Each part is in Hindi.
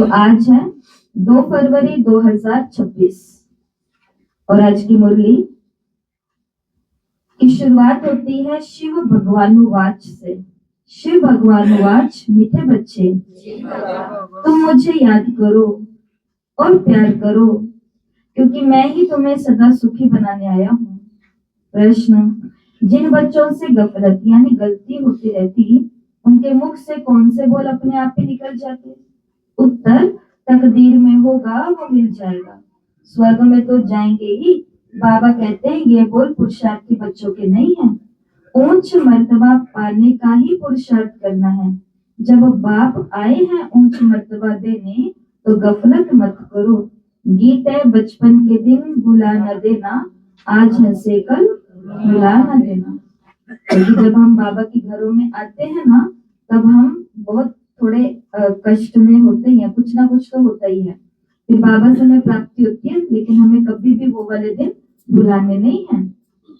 तो आज है 2 फरवरी 2026 और आज की मुरली की शुरुआत होती है शिव भगवानुवाच से। शिव भगवानुवाच, मीठे बच्चे तुम मुझे याद करो और प्यार करो, क्योंकि मैं ही तुम्हें सदा सुखी बनाने आया हूँ। प्रश्न, जिन बच्चों से गफलत यानी गलती होती रहती, उनके मुख से कौन से बोल अपने आप ही निकल जाते? उत्तर, तकदीर में होगा वो मिल जाएगा, स्वर्ग में तो जाएंगे ही। बाबा कहते हैं ये बोल पुरुषार्थी बच्चों के नहीं है, ऊंच मर्तबा पाने का ही पुरुषार्थ करना है। जब बाप आए हैं ऊंच मर्तबा देने, तो गफलत मत करो। गीत है बचपन के दिन भुला न देना, आज हंसे कल भुला न देना। क्योंकि जब हम बाबा के घरों में आते हैं ना, तब हम बहुत थोड़े कष्ट में होते हैं, कुछ ना कुछ तो होता ही है। फिर बाबा से हमें प्राप्ति होती है, लेकिन हमें कभी भी वो वाले दिन भुलाने नहीं है,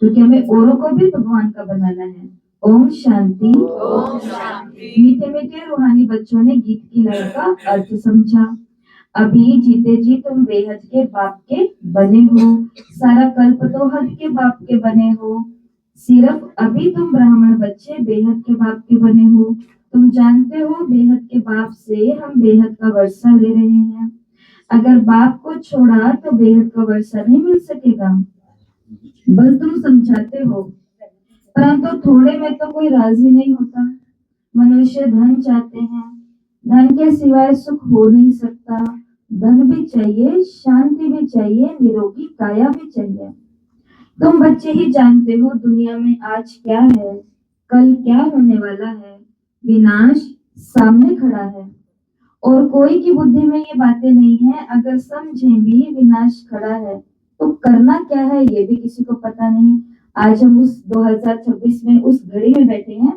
क्योंकि हमें औरों को भी भगवान का बनाना है। ओम शांति। मीठे मीठे रूहानी बच्चों ने गीत की लय का अर्थ समझा। अभी जीते जी तुम बेहद के बाप के बने हो, सारा कल्प तो हद के बाप के बने हो। सिर्फ अभी तुम ब्राह्मण बच्चे बेहद के बाप के बने हो। तुम जानते हो बेहद के बाप से हम बेहद का वर्षा ले रहे हैं। अगर बाप को छोड़ा तो बेहद का वर्षा नहीं मिल सकेगा। बस तुम समझाते हो, परंतु थोड़े में तो कोई राजी नहीं होता। मनुष्य धन चाहते हैं, धन के सिवाय सुख हो नहीं सकता। धन भी चाहिए, शांति भी चाहिए, निरोगी काया भी चाहिए। तुम बच्चे ही जानते हो दुनिया में आज क्या है, कल क्या होने वाला है। विनाश सामने खड़ा है और कोई की बुद्धि में ये बातें नहीं है। अगर समझें भी विनाश खड़ा है तो करना क्या है ये भी किसी को पता नहीं। आज हम उस 2026 में उस घड़ी में बैठे हैं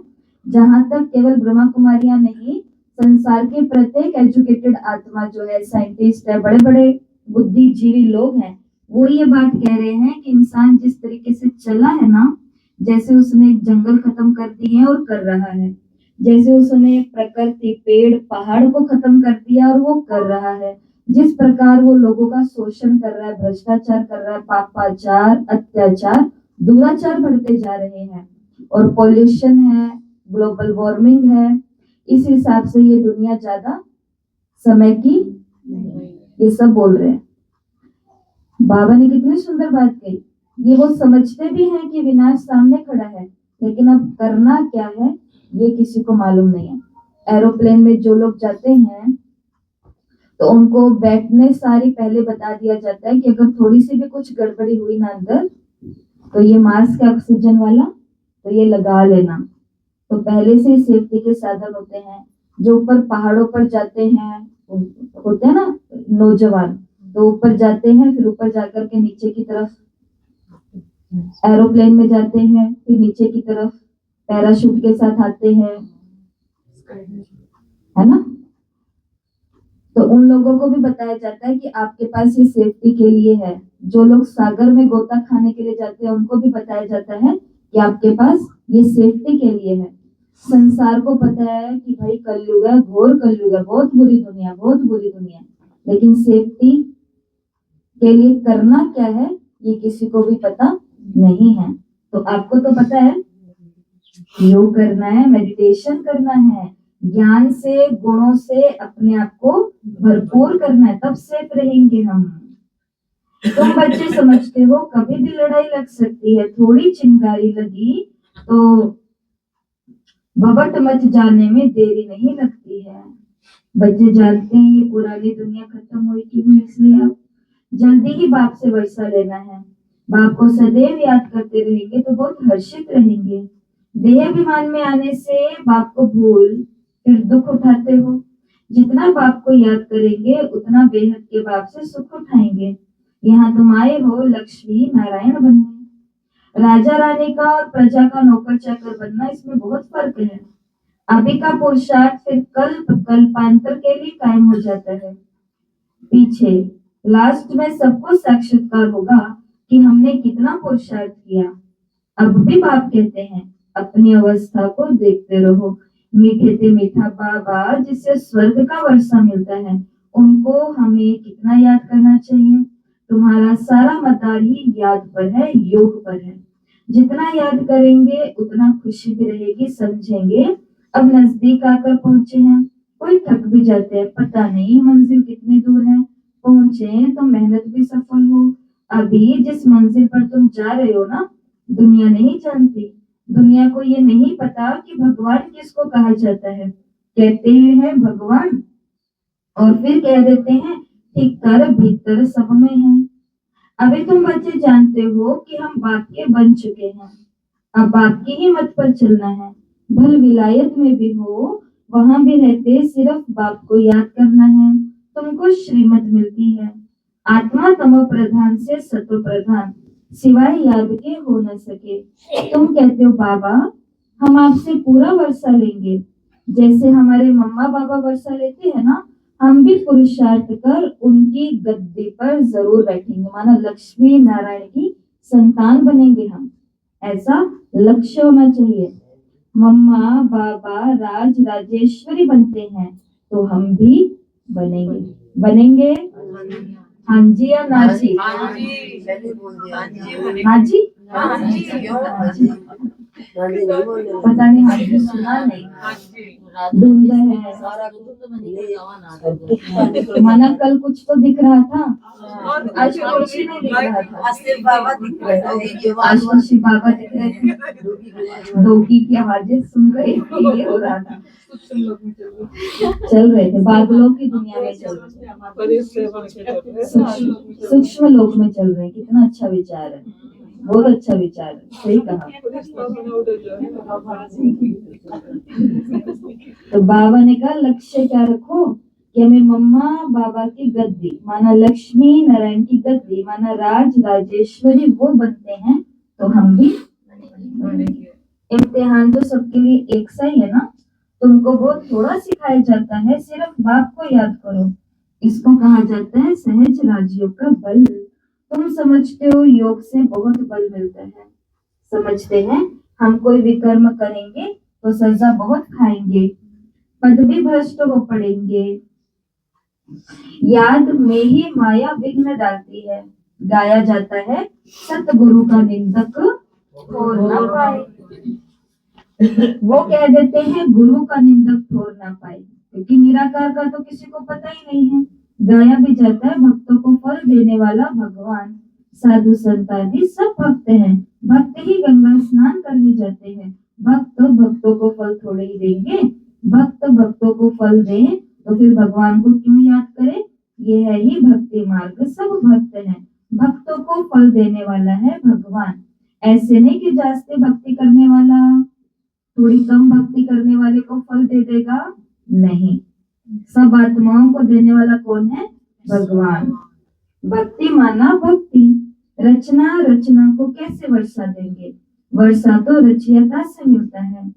जहां तक केवल ब्रह्मा कुमारियां नहीं, संसार के प्रत्येक एजुकेटेड आत्मा जो है, साइंटिस्ट है, बड़े बड़े बुद्धिजीवी लोग हैं, वो ये बात कह रहे हैं कि इंसान जिस तरीके से चला है ना, जैसे उसने जंगल खत्म कर दिए और कर रहा है, जैसे उसने प्रकृति पेड़ पहाड़ को खत्म कर दिया और वो कर रहा है, जिस प्रकार वो लोगों का शोषण कर रहा है, भ्रष्टाचार कर रहा है, पापाचार, अत्याचार, दुराचार बढ़ते जा रहे हैं, और पॉल्यूशन है, ग्लोबल वार्मिंग है, इस हिसाब से ये दुनिया ज्यादा समय की, ये सब बोल रहे हैं। बाबा ने कितनी सुंदर बात कही। ये वो समझते भी हैं कि विनाश सामने खड़ा है, लेकिन अब करना क्या है ये किसी को मालूम नहीं है। एरोप्लेन में जो लोग जाते हैं तो उनको बैठने सारी पहले बता दिया जाता है कि अगर थोड़ी सी भी कुछ गड़बड़ी हुई ना अंदर, तो ये मास्क है ऑक्सीजन वाला, तो ये लगा लेना। तो पहले से सेफ्टी के साधन होते हैं। जो ऊपर पहाड़ों पर जाते हैं, होते हैं ना नौजवान, तो ऊपर जाते हैं, फिर ऊपर जाकर के नीचे की तरफ एरोप्लेन में जाते हैं, फिर नीचे की तरफ पैराशूट के साथ आते हैं, है ना। तो उन लोगों को भी बताया जाता है कि आपके पास ये सेफ्टी के लिए है। जो लोग सागर में गोता खाने के लिए जाते हैं उनको भी बताया जाता है कि आपके पास ये सेफ्टी के लिए है। संसार को पता है कि भाई कलयुग है, घोर कलयुग है, बहुत बुरी दुनिया, बहुत बुरी दुनिया, लेकिन सेफ्टी के लिए करना क्या है ये किसी को भी पता नहीं है। तो आपको तो पता है योग करना है, मेडिटेशन करना है, ज्ञान से गुणों से अपने आप को भरपूर करना है, तब सेफ रहेंगे हम। तुम बच्चे समझते हो कभी भी लड़ाई लग सकती है, थोड़ी चिंगारी लगी तो भभट मच जाने में देरी नहीं लगती है। बच्चे जानते हैं ये पुरानी दुनिया खत्म हुई क्यों, इसलिए अब जल्दी ही बाप से वर्षा लेना है। बाप को सदैव याद करते रहेंगे तो बहुत हर्षित रहेंगे। देह अभिमान में आने से बाप को भूल फिर दुख उठाते हो। जितना बाप को याद करेंगे उतना बेहद के बाप से सुख उठाएंगे। यहाँ तुम आए हो लक्ष्मी नारायण बनने। राजा रानी का और प्रजा का नौकर चाकर बनना, इसमें बहुत फर्क है। अभी का पुरुषार्थ फिर कल्प कल्पांतर के लिए कायम हो जाता है। पीछे लास्ट में सबको साक्षात्कार होगा कि हमने कितना पुरुषार्थ किया। अब भी बाप कहते हैं अपनी अवस्था को देखते रहो। मीठे से मीठा बाबा जिससे स्वर्ग का वर्षा मिलता है, हमें कितना याद करना चाहिए? तुम्हारा सारा मदार ही याद पर है, योग पर है। जितना याद करेंगे उतना खुशी भी रहेगी, समझेंगे अब नजदीक आकर पहुंचे हैं। कोई थक भी जाते हैं, पता नहीं मंजिल कितनी दूर है। पहुंचे तो मेहनत भी सफल हो। अभी जिस मंजिल पर तुम जा रहे हो ना, दुनिया नहीं जानती। दुनिया को ये नहीं पता कि भगवान किसको कहा जाता है। कहते हैं भगवान, और फिर कह देते हैं ठीक कर भीतर सब में है। अभी तुम बच्चे जानते हो कि हम बाप के बन चुके हैं। अब बाप की ही मत पर चलना है। भल विलायत में भी हो, वहां भी रहते सिर्फ बाप को याद करना है। तुमको श्रीमत मिलती है, आत्मा तमो प्रधान से सतो प्रधान, सिवाय याद के हो न सके। तुम कहते हो बाबा हम आपसे पूरा वर्षा लेंगे, जैसे हमारे मम्मा बाबा वर्षा लेते हैं ना, हम भी पुरुषार्थ कर उनकी गद्दी पर जरूर बैठेंगे, माना लक्ष्मी नारायण की संतान बनेंगे हम। ऐसा लक्ष्य होना चाहिए। मम्मा बाबा राज राजेश्वरी बनते हैं तो हम भी बनेंगे। बनेंगे? हाँ जी या ना जी? हाँ जी। हाँ जी? हाँ जी। हाँ जी। पता नहीं, हाँ जी सुना नहीं। ढूंढ रहे हैं। माना कल कुछ तो दिख रहा था, आज तो कुछ ही नहीं दिख रहा था। आज सिर्फ बाबा दिख रहे थे। आज तो शिव बाबा दिख रहे थे, डोगी की आवाजें सुन रहे थे, ये हो रहा था। चल रहे थे, बादलों की दुनिया में चल रहे थे, सूक्ष्म लोक में चल रहे हैं। कितना अच्छा विचार है, बहुत अच्छा विचार है, सही कहा। तो बाबा ने कहा लक्ष्य क्या रखो कि हमें मम्मा बाबा की गद्दी, माना लक्ष्मी नारायण की गद्दी, माना राज राजेश्वरी वो बनते हैं तो हम भी। इम्तिहान तो सबके लिए एक सा ही है ना। तुमको बहुत थोड़ा सिखाया जाता है, सिर्फ बाप को याद करो। इसको कहा जाता है सहज राजयोग का बल। तुम समझते हो योग से बहुत बल मिलता है। समझते हैं हम कोई विकर्म करेंगे तो सजा बहुत खाएंगे, पद भी भ्रष्ट हो पड़ेंगे। याद में ही माया विघ्न डालती है। गाया जाता है सतगुरु का निंदक ठोर न पाए। वो कह देते हैं गुरु का निंदक ठोर ना पाए, क्योंकि निराकार का तो किसी को पता ही नहीं है। गाया भी जाता है भक्तों को फल देने वाला भगवान। साधु संत आदि सब भक्त हैं, भक्त ही गंगा स्नान करने जाते हैं। भक्त भक्तों को फल थोड़े ही देंगे। भक्त भक्तों को फल दें तो फिर भगवान को क्यों याद करें? ये है ही भक्ति मार्ग। सब भक्त हैं, भक्तों को फल देने वाला है भगवान। ऐसे नहीं कि जास्ते भक्ति करने वाला थोड़ी कम भक्ति करने वाले को फल दे देगा, नहीं। सब आत्माओं को देने वाला कौन है? भगवान। भक्ति माना भक्ति। रचना रचना को कैसे वर्षा देंगे? वर्षा तो रचयिता से मिलता है।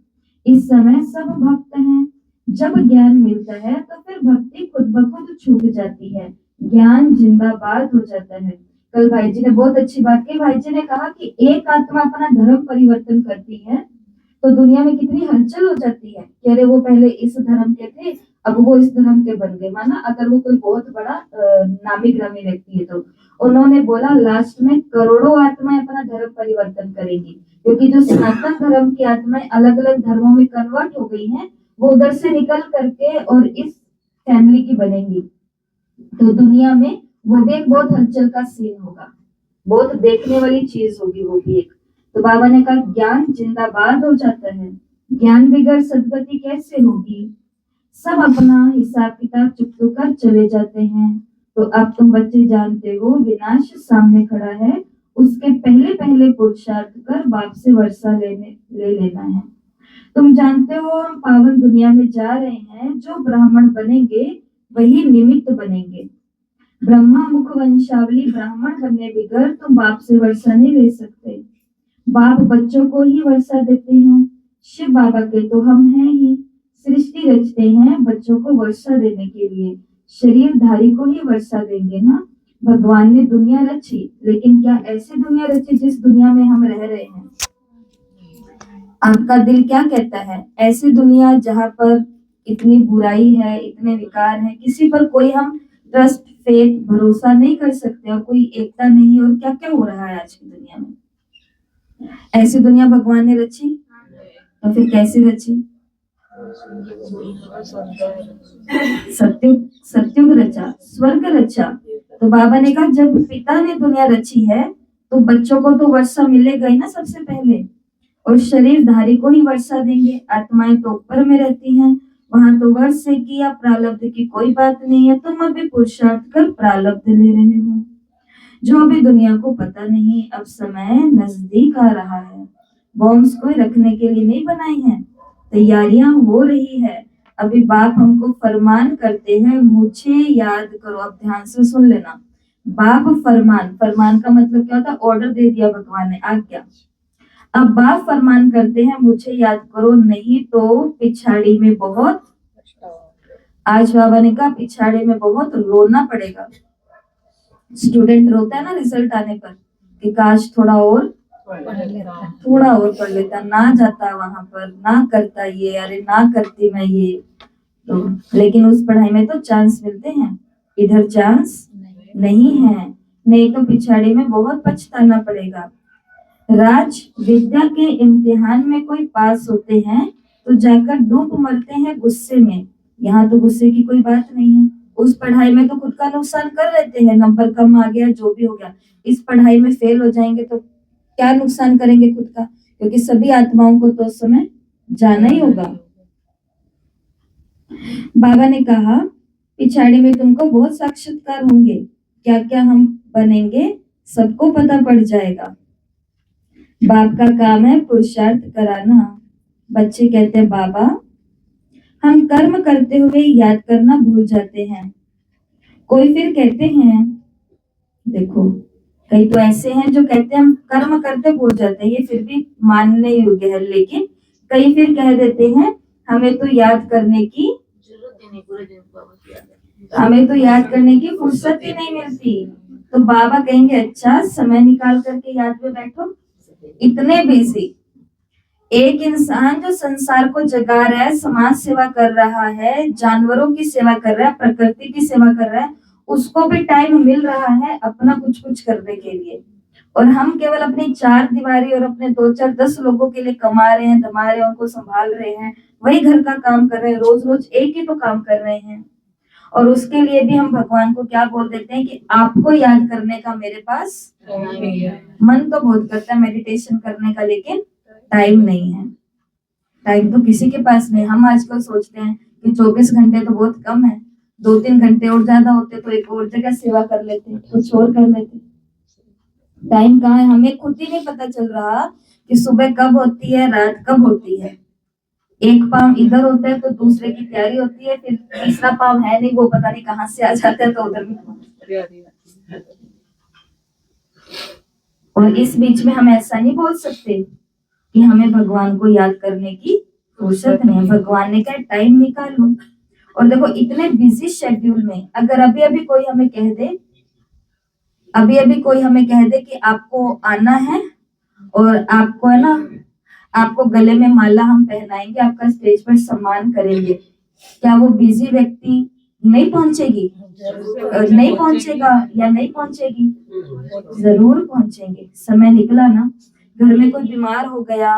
इस समय सब भक्त हैं। जब ज्ञान मिलता है तो फिर भक्ति खुद ब खुद छूट जाती है, ज्ञान जिंदाबाद हो जाता है। कल भाई जी ने बहुत अच्छी बात की। भाई जी ने कहा कि एक आत्मा अपना धर्म परिवर्तन करती है तो दुनिया में कितनी हलचल हो जाती है कि अरे वो पहले इस धर्म के थे, अब वो इस धर्म के बन गए। माना अगर वो कोई बहुत बड़ा नामी ग्रामी व्यक्ति है तो उन्होंने बोला लास्ट में करोड़ों आत्माएं अपना धर्म परिवर्तन करेंगी, क्योंकि जो सनातन धर्म की आत्माएं अलग अलग धर्मों में कन्वर्ट हो गई हैं, वो उधर से निकल करके और इस फैमिली की बनेंगी। तो दुनिया में वो भी एक बहुत हलचल का सीन होगा, बहुत देखने वाली चीज होगी वो भी एक। तो बाबा ने कहा ज्ञान जिंदाबाद हो जाता है। ज्ञान बिगड़ सदगति कैसे होगी? सब अपना हिसाब किताब चुप कर चले जाते हैं। तो अब तुम बच्चे जानते हो विनाश सामने खड़ा है, उसके पहले पहले पुरुषार्थ कर बाप से वर्षा ले लेना है। तुम जानते हो हम पावन दुनिया में जा रहे हैं, जो ब्राह्मण बनेंगे वही निमित्त बनेंगे। ब्रह्मा मुख वंशावली ब्राह्मण बनने बिगड़ तुम बाप से वर्षा नहीं ले सकते। बाप बच्चों को ही वर्षा देते हैं, शिव बाबा के तो हम हैं ही। सृष्टि रचते हैं बच्चों को वर्षा देने के लिए, शरीरधारी को ही वर्षा देंगे ना। भगवान ने दुनिया रची, लेकिन क्या ऐसी दुनिया रची जिस दुनिया में हम रह रहे हैं? आपका दिल क्या कहता है? ऐसी दुनिया जहाँ पर इतनी बुराई है, इतने विकार है, किसी पर कोई हम ट्रस्ट फेथ भरोसा नहीं कर सकते और कोई एकता नहीं, और क्या क्या हो रहा है आज की दुनिया में। ऐसी दुनिया भगवान ने रची तो फिर कैसी रची? सत्युग सत्युग रचा, स्वर्ग रचा। तो बाबा ने कहा जब पिता ने दुनिया रची है तो बच्चों को तो वर्षा मिलेगा ही ना सबसे पहले, और शरीरधारी को ही वर्षा देंगे। आत्माएं तो ऊपर में रहती हैं, वहां तो वर्ष से की या प्रारब्ध की कोई बात नहीं है। तुम अभी पुरुषार्थ कर प्रारब्ध ले रहे हो, जो अभी दुनिया को पता नहीं। अब समय नजदीक आ रहा है। बॉम्ब्स कोई रखने के लिए नहीं बनाई हैं, तैयारियां हो रही है। अभी बाप हमको फरमान करते हैं, मुझे याद करो। अब ध्यान से सुन लेना। बाप फरमान, फरमान का मतलब क्या होता है? ऑर्डर दे दिया भगवान ने, आज्ञा। अब बाप फरमान करते हैं, मुझे याद करो, नहीं तो पिछाड़ी में बहुत, आज बाबा ने कहा पिछाड़ी में बहुत रोना पड़ेगा। स्टूडेंट रोता है ना रिजल्ट आने पर कि काश थोड़ा और पढ़ लेता, ना जाता वहां पर, ना करता ये, अरे ना करती मैं ये। तो लेकिन उस पढ़ाई में तो चांस मिलते हैं, इधर चांस नहीं है, नहीं तो पिछाड़ी में बहुत पछताना पड़ेगा। राज विद्या के इम्तिहान में कोई पास होते हैं तो जाकर डूब मरते हैं गुस्से में। यहाँ तो गुस्से की कोई बात नहीं है। उस पढ़ाई में तो खुद का नुकसान कर लेते हैं, नंबर कम आ गया, जो भी हो गया। इस पढ़ाई में फेल हो जाएंगे तो क्या नुकसान करेंगे खुद का, क्योंकि सभी आत्माओं को तो उस समय जाना ही होगा। बाबा ने कहा पिछाड़ी में तुमको बहुत साक्षात्कार होंगे, क्या क्या हम बनेंगे सबको पता पड़ जाएगा। बाप का काम है पुरुषार्थ कराना। बच्चे कहते हैं बाबा हम कर्म करते हुए याद करना भूल जाते हैं। कोई फिर कहते हैं, देखो कई तो ऐसे हैं जो कहते हैं हम कर्म करते भूल जाते हैं, ये फिर भी मानने योग्य है। लेकिन कई फिर कह देते हैं हमें तो याद करने की फुर्सत ही नहीं मिलती। तो बाबा कहेंगे अच्छा समय निकाल करके याद में बैठो। इतने बिजी एक इंसान जो संसार को जगा रहा है, समाज सेवा कर रहा है, जानवरों की सेवा कर रहा है, प्रकृति की सेवा कर रहा है, उसको भी टाइम मिल रहा है अपना कुछ कुछ करने के लिए। और हम केवल अपनी चार दीवारी और अपने 2 4 10 लोगों के लिए कमा रहे हैं, धमा रहे हैं, उनको संभाल रहे हैं, वही घर का काम कर रहे हैं, रोज रोज एक ही तो काम कर रहे हैं। और उसके लिए भी हम भगवान को क्या बोल देते हैं कि आपको याद करने का मेरे पास मन तो बहुत करता है मेडिटेशन करने का, लेकिन टाइम नहीं है। टाइम तो किसी के पास नहीं। हम आजकल सोचते हैं कि 24 घंटे तो बहुत कम है, 2 3 घंटे और ज्यादा होते तो एक और जगह सेवा कर लेते, कुछ और कर लेते। टाइम कहाँ है, हमें खुद ही नहीं पता चल रहा कि सुबह कब होती है, रात कब होती है। एक पाँव इधर होता है तो दूसरे की तैयारी होती है, फिर तीसरा पाँव है नहीं, वो पता नहीं कहाँ से आ जाता है, तो उधर भी। और इस बीच में हम ऐसा नहीं बोल सकते कि हमें भगवान को याद करने की फुर्सत नहीं है। भगवान ने कहा टाइम निकालो। और देखो इतने बिजी शेड्यूल में अगर अभी अभी कोई हमें कह दे कि आपको आना है और आपको है ना, आपको गले में माला हम पहनाएंगे, आपका स्टेज पर सम्मान करेंगे, क्या वो बिजी व्यक्ति नहीं पहुंचेगी? नहीं पहुंचेगा या नहीं पहुंचेगी? जरूर पहुंचेंगे। समय निकला ना, घर में कोई बीमार हो गया,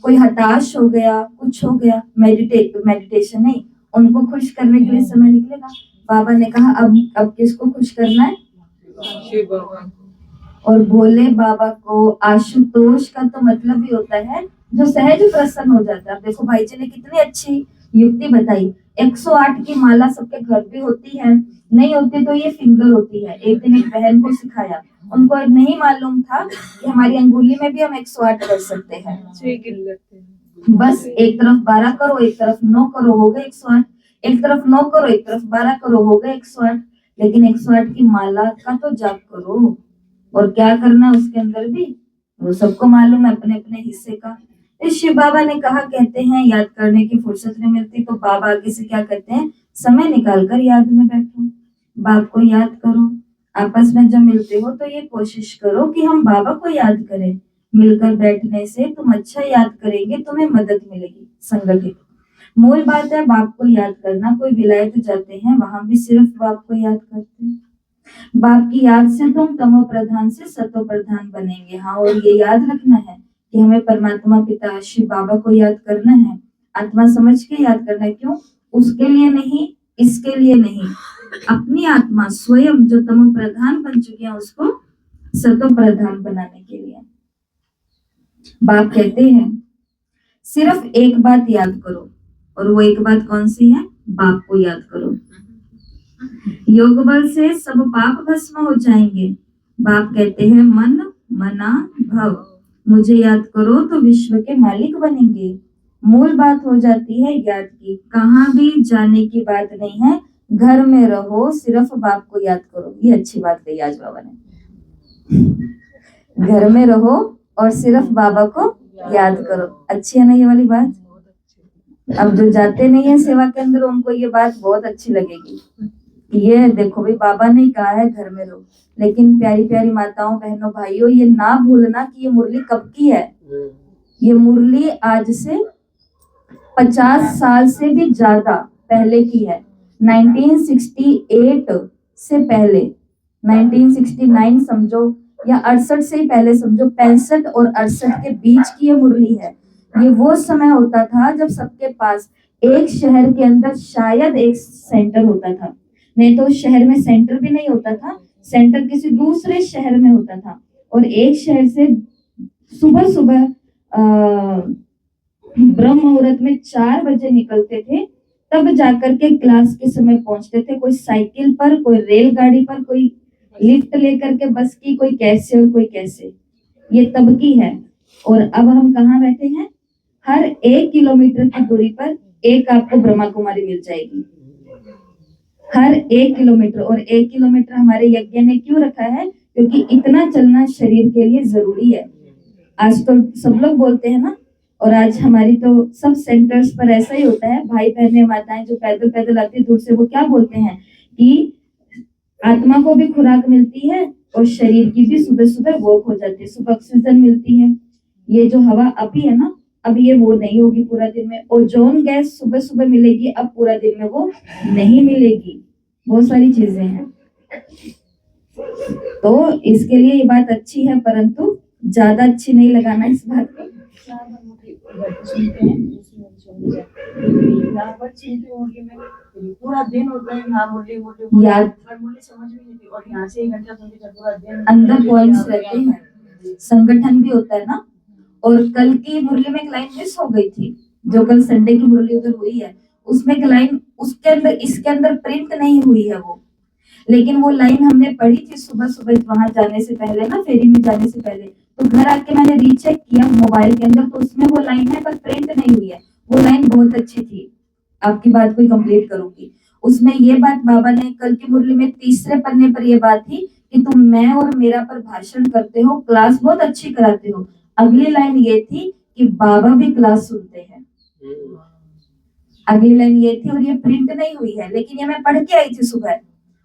कोई हताश हो गया, कुछ हो गया, मेडिटेशन नहीं, उनको खुश करने के लिए समय निकलेगा। बाबा ने कहा अब किसको खुश करना है? और भोले बाबा को आशुतोष का तो मतलब ही होता है जो सहज प्रसन्न हो जाता है। देखो भाई जी ने कितनी अच्छी युक्ति बताई। 108 की माला सबके घर भी होती है, नहीं होती तो ये फिंगर होती है। एक दिन एक बहन को सिखाया, उनको नहीं मालूम था कि हमारी अंगुली में भी हम 108 कर सकते हैं। बस एक तरफ 12 करो, एक तरफ 9 करो, हो गए 108। एक तरफ 9 करो, एक तरफ 12 करो, हो गए 108। लेकिन 108 की माला का तो जाप करो, और क्या करना उसके अंदर भी वो सबको मालूम है, अपने अपने हिस्से का। शिव बाबा ने कहा, कहते हैं याद करने की फुर्सत नहीं मिलती, तो बाबा आगे से क्या कहते हैं, समय निकाल कर याद में बैठो, बाप को याद करो। आपस में जब मिलते हो तो ये कोशिश करो कि हम बाबा को याद करें। मिलकर बैठने से तुम अच्छा याद करेंगे, तुम्हें मदद मिलेगी संगठित। मूल बात है बाप को याद करना। कोई विलायत जाते हैं, वहां भी सिर्फ बाप को याद करते हैं। बाप की याद से तुम तमो प्रधान से सतो प्रधान बनेंगे। हाँ, और ये याद रखना है कि हमें परमात्मा पिता शिव बाबा को याद करना है, आत्मा समझ के याद करना है। क्यों? उसके लिए नहीं, इसके लिए नहीं, अपनी आत्मा स्वयं जो तमो प्रधान बन चुके हैं उसको सतो प्रधान बनाने के लिए। बाप कहते हैं सिर्फ एक बात याद करो, और वो एक बात कौन सी है? बाप को याद करो। योग बल से सब पाप भस्म हो जाएंगे। बाप कहते हैं मन मना भव, मुझे याद करो तो विश्व के मालिक बनेंगे। मूल बात हो जाती है याद की, कहाँ भी जाने की बात नहीं है, घर में रहो सिर्फ बाप को याद करो। ये अच्छी बात कही आज बाबा ने, घर में रहो और सिर्फ बाबा को याद करो। अच्छी है ना ये वाली बात? अब जो जाते नहीं है सेवा के अंदर उनको ये बात बहुत अच्छी लगेगी। ये देखो भाई, बाबा ने कहा है घर में रहो, लेकिन प्यारी प्यारी माताओं बहनों भाइयों, ये ना भूलना कि ये मुरली कब की है। ये मुरली आज से 50 साल से भी ज्यादा पहले की है। 1968 से पहले, 1969 समझो या 68 से ही पहले समझो, 65 और 68 के बीच की ये मुरली है। ये वो समय होता था जब सबके पास एक शहर के अंदर शायद एक सेंटर होता था, नहीं तो शहर में सेंटर भी नहीं होता था, सेंटर किसी दूसरे शहर में होता था। और एक शहर से सुबह सुबह ब्रह्म मुहूर्त में 4 बजे निकलते थे, तब जाकर के क्लास के समय पहुंचते थे। कोई साइकिल पर, कोई रेलगाड़ी पर, कोई लिफ्ट लेकर के बस की, कोई कैसे और कोई कैसे। ये तब की है। और अब हम कहाँ बैठे हैं? हर 1 किलोमीटर की दूरी पर एक आपको ब्रह्मा कुमारी मिल जाएगी, हर 1 किलोमीटर। और 1 किलोमीटर हमारे यज्ञ ने क्यों रखा है? क्योंकि इतना चलना शरीर के लिए जरूरी है। आज तो सब लोग बोलते हैं ना, और आज हमारी तो सब सेंटर्स पर ऐसा ही होता है। भाई बहनें माताएं जो पैदल पैदल आती है दूर से, वो क्या बोलते हैं कि आत्मा को भी खुराक मिलती है और शरीर की भी सुबह सुबह वॉक हो जाती है, सुबह ऑक्सीजन मिलती है। ये जो हवा अभी है ना, अब ये वो नहीं होगी पूरा दिन में। ओजोन गैस सुबह सुबह मिलेगी, अब पूरा दिन में वो नहीं मिलेगी। बहुत सारी चीजें हैं, तो इसके लिए ये बात अच्छी है, परंतु ज्यादा अच्छी नहीं लगाना इस बात को। पूरा दिन होता है यहाँ मुरली याद समझ में नहीं थी, और यहाँ से 1 घंटा सुनते थे पूरा दिन। अंदर पॉइंट्स रहते हैं, संगठन भी होता है ना। और कल की मुरली में एक लाइन मिस हो गई थी, जो कल संडे की मुरली उधर हुई है, उसमें एक लाइन उसके अंदर, इसके अंदर प्रिंट नहीं हुई है वो, लेकिन वो लाइन हमने पढ़ी थी सुबह सुबह वहां जाने से पहले ना, फेरी में जाने से पहले। तो घर आके मैंने रीचेक किया मोबाइल के अंदर, तो उसमें वो लाइन है पर प्रिंट नहीं हुई है। वो लाइन बहुत अच्छी थी, आपकी बात को कंप्लीट करूंगी। उसमें ये बात बाबा ने कल की मुरली में तीसरे पन्ने पर ये बात थी कि तुम मैं और मेरा पर भाषण करते हो, क्लास बहुत अच्छी कराते हो। अगली लाइन ये थी कि बाबा भी क्लास सुनते हैं। अगली लाइन ये थी, और ये प्रिंट नहीं हुई है, लेकिन ये मैं पढ़ के आई थी सुबह,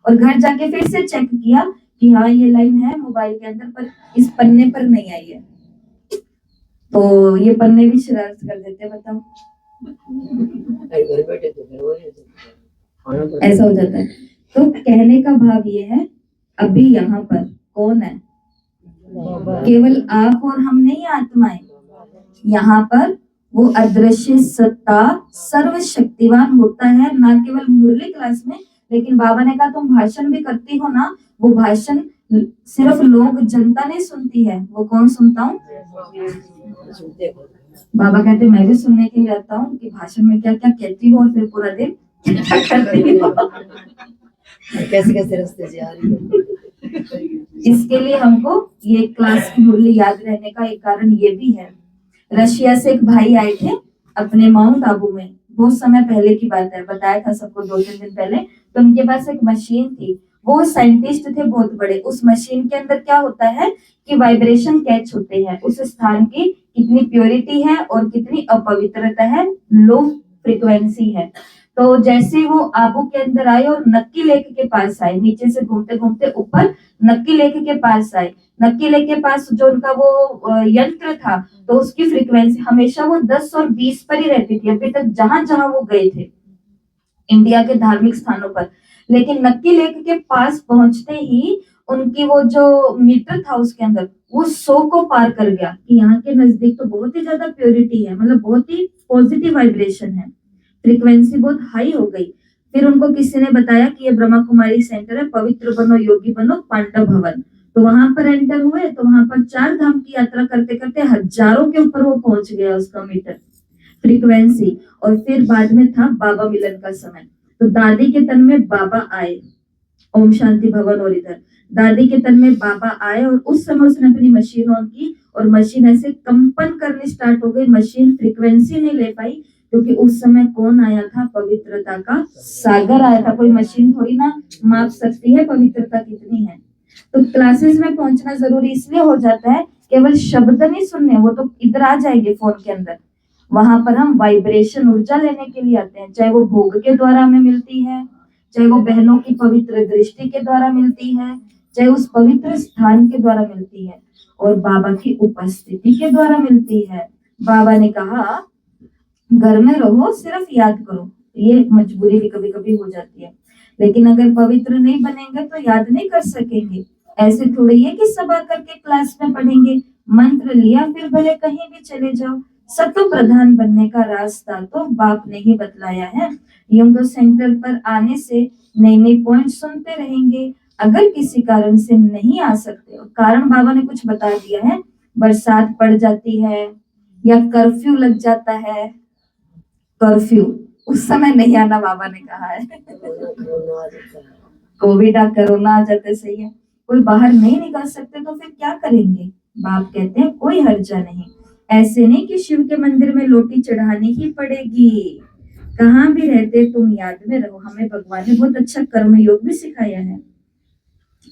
और घर जाके फिर से चेक किया कि हाँ ये लाइन है मोबाइल के अंदर, पर इस पन्ने पर नहीं आई है। तो ये पन्ने भी शरारत कर देते हैं, बताओ। ऐसा हो जाता है। तो कहने का भाव ये है, अभी यहाँ पर कौन है? केवल आप और हम नहीं, आत्माएं। यहाँ पर वो अदृश्य सत्ता सर्वशक्तिवान होता है, ना केवल मुरली क्लास में। लेकिन बाबा ने कहा तुम भाषण भी करती हो ना, वो भाषण सिर्फ लोग, जनता नहीं सुनती है, वो कौन सुनता हूँ? बाबा कहते मैं भी सुनने के लिए आता हूँ कि भाषण में क्या क्या कहती हो और फिर पूरा दिन क्या करती हो, कैसे कैसे रास्ते से आ रही है। इसके लिए हमको ये क्लास की मुरली याद रहने का एक कारण ये भी है। रशिया से एक भाई आए थे अपने माउंट आबू में, बहुत समय पहले की बात है, बताया था सबको 2-3 दिन पहले। तो उनके पास एक मशीन थी, वो साइंटिस्ट थे बहुत बड़े। उस मशीन के अंदर क्या होता है कि वाइब्रेशन कैच होते हैं, उस स्थान की कितनी प्योरिटी है और कितनी अपवित्रता है, लो फ्रीक्वेंसी है। तो जैसे वो आबू के अंदर आए और नक्की लेक के पास आए, नीचे से घूमते घूमते ऊपर नक्की लेक के पास आए। नक्की लेक के पास जो उनका वो यंत्र था, तो उसकी फ्रीक्वेंसी हमेशा वो 10 और 20 पर ही रहती थी, अभी तक जहां जहां वो गए थे इंडिया के धार्मिक स्थानों पर। लेकिन नक्की लेक के पास पहुंचते ही उनकी वो जो मीटर था उसके अंदर वो 100 को पार कर गया कि यहाँ के नजदीक तो बहुत ही ज्यादा प्योरिटी है, मतलब बहुत ही पॉजिटिव वाइब्रेशन है, फ्रीक्वेंसी बहुत हाई हो गई। फिर उनको किसी ने बताया कि ये ब्रह्मा कुमारी सेंटर है, पवित्र बनो योगी बनो पांडव भवन। तो वहां पर एंटर हुए तो वहां पर 4 धाम की यात्रा करते करते हजारों के ऊपर वो पहुंच गया उसका मीटर फ्रीक्वेंसी। और फिर बाद में था बाबा मिलन का समय, तो दादी के तन में बाबा आए, ओम शांति भवन। और इधर दादी के तन में बाबा आए और उस समय उसने अपनी मशीन ऑन की और मशीन ऐसे कंपन करनी स्टार्ट हो गई। मशीन फ्रीक्वेंसी नहीं ले पाई क्योंकि उस समय कौन आया था, पवित्रता का सागर आया था। कोई मशीन थोड़ी ना माप सकती है पवित्रता कितनी है। तो क्लासेस में पहुंचना जरूरी इसलिए हो जाता है, केवल शब्द नहीं सुनने, वो तो इधर आ जाएंगे फोन के अंदर। वहां पर हम वाइब्रेशन ऊर्जा लेने के लिए आते हैं, चाहे वो भोग के द्वारा हमें मिलती है, चाहे वो बहनों की पवित्र दृष्टि के द्वारा मिलती है, चाहे उस पवित्र स्थान के द्वारा मिलती है, और बाबा की उपस्थिति के द्वारा मिलती है। बाबा ने कहा घर में रहो सिर्फ याद करो, ये मजबूरी भी कभी कभी हो जाती है, लेकिन अगर पवित्र नहीं बनेंगे तो याद नहीं कर सकेंगे। ऐसे थोड़ी है कि सब आकर के क्लास में पढ़ेंगे, मंत्र लिया फिर भले कहीं भी चले जाओ। सत्व प्रधान बनने का रास्ता तो बाप ने ही बतलाया है। यूं तो सेंटर पर आने से नई नई पॉइंट सुनते रहेंगे। अगर किसी कारण से नहीं आ सकते, और कारण बाबा ने कुछ बता दिया है, बरसात पड़ जाती है या कर्फ्यू लग जाता है, कर्फ्यू उस समय नहीं आना बाबा ने कहा है। कोरोना आ जाता है। कोविड आ कोरोना आ जाते, सही है, कोई बाहर नहीं निकल सकते तो फिर क्या करेंगे। बाप कहते हैं कोई हर्जा नहीं, ऐसे नहीं कि शिव के मंदिर में लोटी चढ़ानी ही पड़ेगी। कहाँ भी रहते तुम याद में रहो। हमें भगवान ने बहुत अच्छा कर्म योग भी सिखाया है।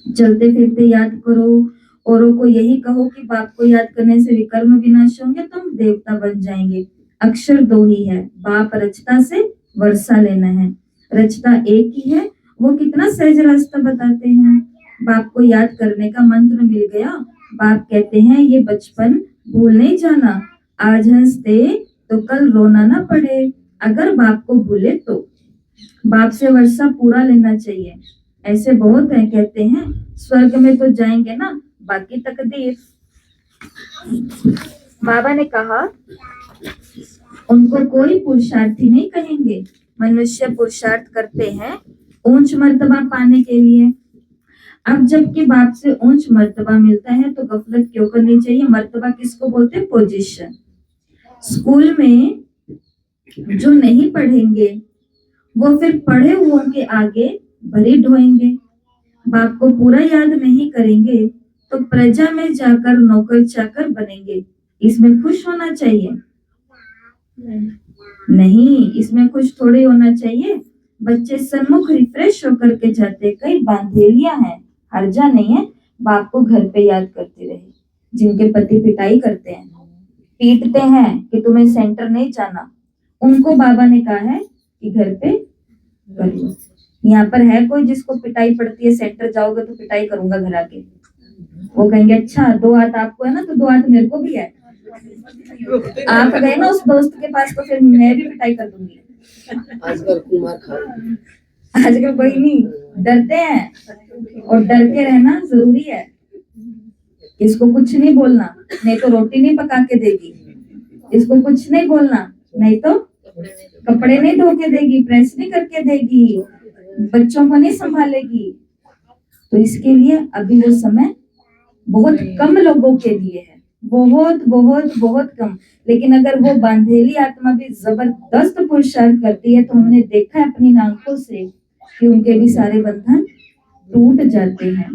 चलते फिरते याद करो, औरों को यही कहो कि बाप को याद करने से विकर्म विनाश होंगे, तुम देवता बन जाएंगे। अक्षर 2 ही है, बाप रचता से वर्षा लेना है। रचता एक ही है, वो कितना सहज रास्ता बताते हैं। बाप को याद करने का मंत्र मिल गया। बाप कहते हैं ये बचपन भूल नहीं जाना, आज हंसते तो कल रोना ना पड़े। अगर बाप को भूले तो बाप से वर्षा पूरा लेना चाहिए। ऐसे बहुत है कहते हैं स्वर्ग में तो जाएंगे ना, बाकी तकदीर। बाबा ने कहा उनको कोई पुरुषार्थी नहीं कहेंगे, मनुष्य पुरुषार्थ करते हैं ऊंच मर्तबा पाने के लिए। अब जबकि बाप से ऊंच मर्तबा मिलता है तो गफलत क्यों करनी चाहिए। मर्तबा किसको बोलते हैं, पोजीशन। स्कूल में जो नहीं पढ़ेंगे वो फिर पढ़े हुओं के आगे भरी ढोएंगे। बाप को पूरा याद नहीं करेंगे तो प्रजा में जाकर नौकर चाकर बनेंगे। इसमें खुश होना चाहिए नहीं, इसमें खुश थोड़ी होना चाहिए। बच्चे सन्मुख रिफ्रेश होकर के जाते, कई बांधेलियां हैं, हर्जा नहीं है। बाप को घर पे याद करते रहे। जिनके पति पिटाई करते हैं, पीटते हैं कि तुम्हें सेंटर नहीं जाना, उनको बाबा ने कहा है कि घर पे कर लो। यहाँ पर है कोई जिसको पिटाई पड़ती है, सेंटर जाओगे तो पिटाई करूंगा घर आके, वो कहेंगे अच्छा 2 हाथ आपको है ना तो 2 हाथ मेरे को भी है। आप गए ना उस दोस्त के पास तो फिर मैं भी पिटाई कर दूंगी। आजकल कुमार खा आजकल कोई नहीं, डरते हैं और डर के रहना जरूरी है। इसको कुछ नहीं बोलना, नहीं तो रोटी नहीं पका के देगी। इसको कुछ नहीं बोलना, नहीं तो कपड़े नहीं धो के देगी, प्रेस नहीं करके देगी, बच्चों को नहीं संभालेगी। तो इसके लिए अभी वो समय बहुत कम लोगों के लिए है, बहुत बहुत बहुत कम। लेकिन अगर वो बांधेली आत्मा भी जबरदस्त पुरुषार्थ करती है तो हमने देखा है अपनी आंखों से कि उनके भी सारे बंधन टूट जाते हैं,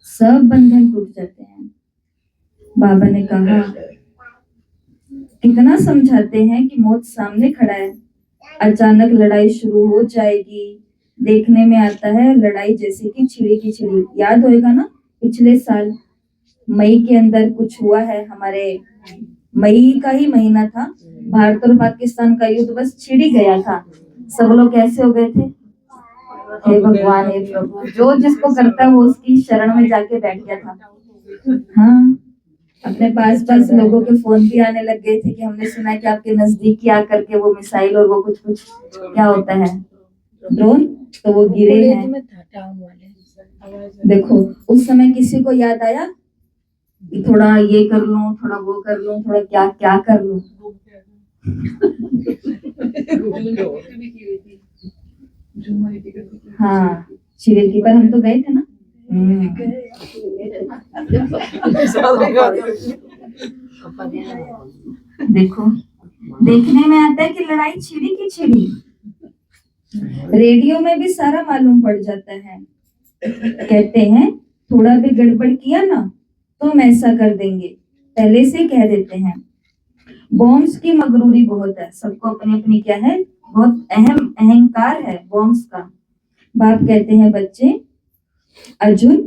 सब बंधन टूट जाते हैं। बाबा ने कहा कितना समझाते हैं कि मौत सामने खड़ा है, अचानक लड़ाई शुरू हो जाएगी। देखने में आता है लड़ाई जैसे कि छिड़ी की छिड़ी। याद होएगा ना पिछले साल मई के अंदर कुछ हुआ है, हमारे मई का ही महीना था, भारत और पाकिस्तान का युद्ध बस छिड़ ही गया था। सब लोग कैसे हो गए थे, हे भगवान हे प्रभु, जो जिसको करता है वो उसकी शरण में जाके बैठ गया था। हाँ, अपने पास पास लोगों के फोन भी आने लग गए थे कि हमने सुना कि आपके नजदीक ही आकर के वो मिसाइल और वो कुछ कुछ क्या होता है ड्रोन, तो वो गिरे कॉलेज हैं। में था टाउन वाले। देखो उस समय किसी को याद आया कि थोड़ा ये कर लूं, थोड़ा वो कर लूं, थोड़ा क्या क्या कर लूं। हाँ शिविर की पर हम तो गए थे ना। देखो देखने में आता है कि लड़ाई छिड़ी की छिड़ी, रेडियो में भी सारा मालूम पड़ जाता है। कहते हैं थोड़ा भी गड़बड़ किया ना तो हम ऐसा कर देंगे, पहले से कह देते हैं। बॉम्ब्स की मगरूरी बहुत है, सबको अपनी अपनी क्या है, बहुत अहम अहंकार है बॉम्ब्स का। बाप कहते हैं बच्चे अर्जुन